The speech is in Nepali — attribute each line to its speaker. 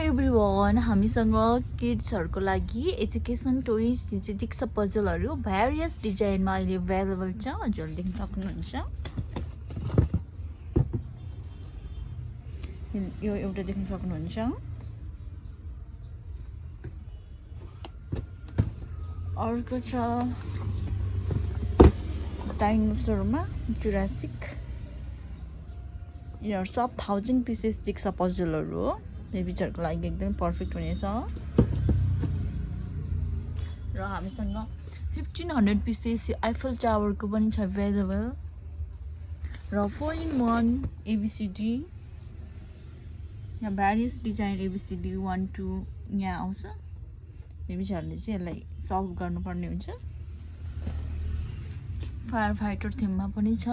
Speaker 1: एभ्रिवान हामीसँग किड्सहरुको लागि एजुकेसन टोइज जुन चाहिँ जिक्सा पजलहरु भेरियस डिजाइनमा अहिले अवेलेबल छ हजुरले देख्न सक्नुहुन्छ यो एउटा देख्न सक्नुहुन्छ अर्को छ डाइनोसरमा जुरासिक यिनीहरु सब 1000 पीसेस जिक्सा पजलहरु हो बेबीहरुको लागि एकदम पर्फेक्ट हुनेछ र हामीसँग 1500 पीसेस आइफल टावरको पनि छ अवेलेबल र 4-in-1 एबीसीडी यहाँ भेरियस डिजाइन एबीसीडी 1 2 यहाँ आउँछ बेबीहरुले चाहिँ यसलाई सल्भ गर्नुपर्ने हुन्छ फायर फाइटर थीममा पनि छ